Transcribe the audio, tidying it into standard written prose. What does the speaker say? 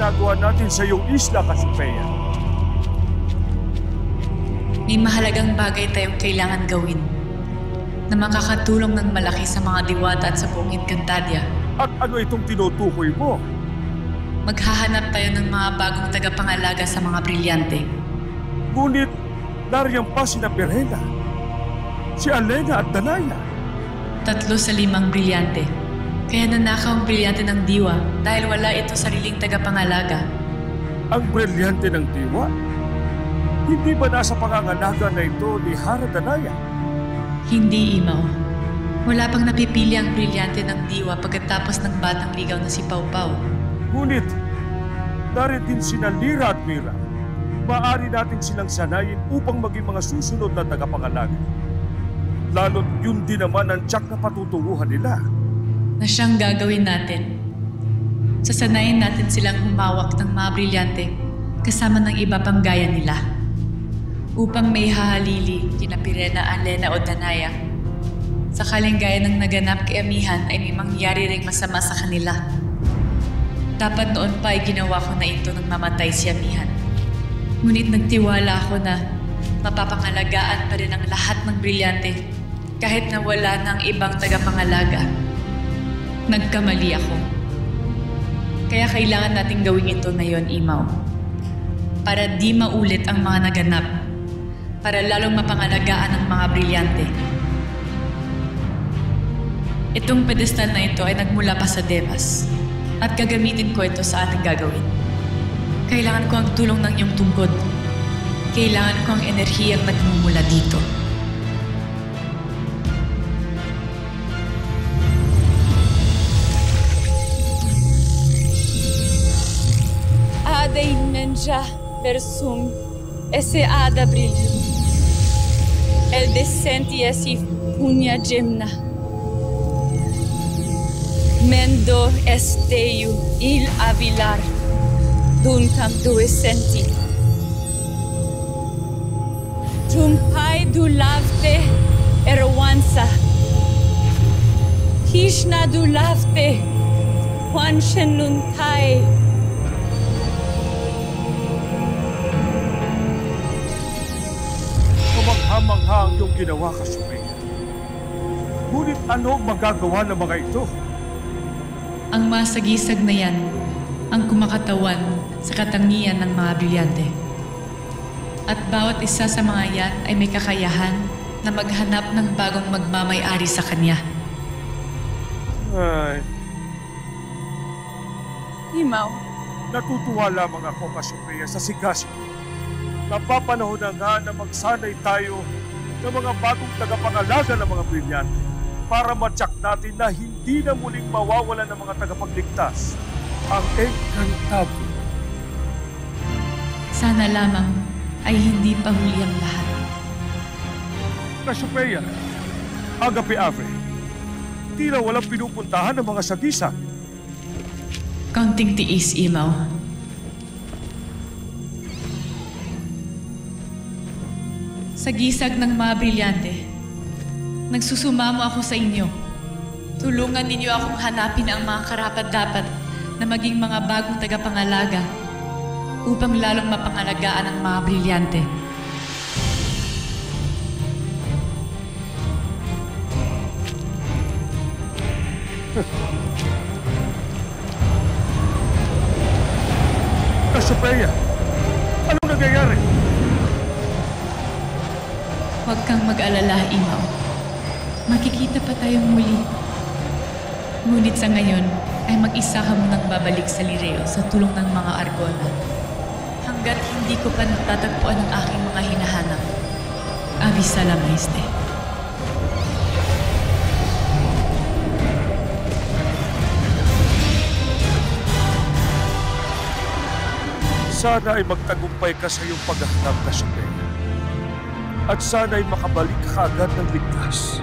ginagawa natin sa iyong isla, Cassiopeia? May mahalagang bagay tayong kailangan gawin na makakatulong ng malaki sa mga diwata at sa buong Encantadia. At ano itong tinutukoy mo? Maghahanap tayo ng mga bagong tagapangalaga sa mga brilyante. Ngunit nariyan pa sina Verena, si Alena at Danaya. 3 sa 5 brilyante. Kaya nanakaw ang brilyante ng diwa dahil wala ito sariling tagapangalaga. Ang brilyante ng diwa? Hindi ba nasa pangangalaga na ito ni Hara Danaya? Hindi, Imaw. Wala pang napipili ang brilyante ng diwa pagkatapos ng batang ligaw na si Pau Pau. Ngunit, narin din sina Lyra at Mira. Maaari natin silang sanayin upang maging mga susunod na tagapangalaga. Lalo't yun din naman ang tiyak na patutunguhan nila. Na siyang gagawin natin. Sasanayin natin silang humawak ng mga brilyante kasama ng iba pang gaya nila. Upang may hahalili kina Pirena, Alena o Danaya. Sakaling gaya ng naganap kay Amihan ay may mangyari ring masama sa kanila. Dapat noon pa ay ginawa ko na ito nang mamatay si Amihan. Ngunit nagtiwala ako na mapapangalagaan pa rin ang lahat ng brilyante kahit na wala ng ibang tagapangalaga. Nagkamali ako. Kaya kailangan nating gawin ito ngayon, Imaw. Para di maulit ang mga naganap. Para lalong mapangalagaan ang mga brilyante. Itong pedestal na ito ay nagmula pa sa Devas at gagamitin ko ito sa ating gagawin. Kailangan ko ang tulong ng iyong tungkod. Kailangan ko ang enerhiyang nagmumula dito. Ada inmenja versum esse ada brilho. El decenti esse punia gemna. Mendo esteio il avilar. Duncam duesenti. Tumpai du lavte erwansa. Hishna du lavte wanshenuntai. Kamangha-mangha ang iyong ginawa, Cassiopeia. Ngunit ano ang magagawa ng mga ito? Ang masagisag na yan ang kumakatawan sa katangian ng mga brilyante. At bawat isa sa mga yan ay may kakayahan na maghanap ng bagong magmamay-ari sa kanya. Ay, Imaw, natutuwa lamang ako, Cassiopeia, sa sigasig. Napapanahon na nga na magsanay tayo ng mga bagong tagapangalaga ng mga brilyante para matyak natin na hindi na muling mawawala ng mga tagapagligtas ang Encantadia. Sana lamang ay hindi pa huli ang lahat. Cassiopeia, agape ave, tila walang pinupuntahan ng mga sagisa. Kaunting tiis, Imaw. Sa gisag ng mga brilyante, nagsusumamo ako sa inyo. Tulungan ninyo akong hanapin ang mga karapat-dapat na maging mga bagong tagapangalaga upang lalong mapangalagaan ang mga brilyante. Cassiopeia, anong nangyayari? Huwag kang mag-alala, Imaw. Magkikita pa tayong muli. Ngunit sa ngayon, ay mag-isa ka munang babalik sa Lireo sa tulong ng mga Argona. Hanggat hindi ko pa natatagpuan ang aking mga hinahanap. Avisala, Maeste. Sana ay magtagumpay ka sa iyong paghahanap, Cassiopeia. At sana ay makabalik ka agad ng ligtas.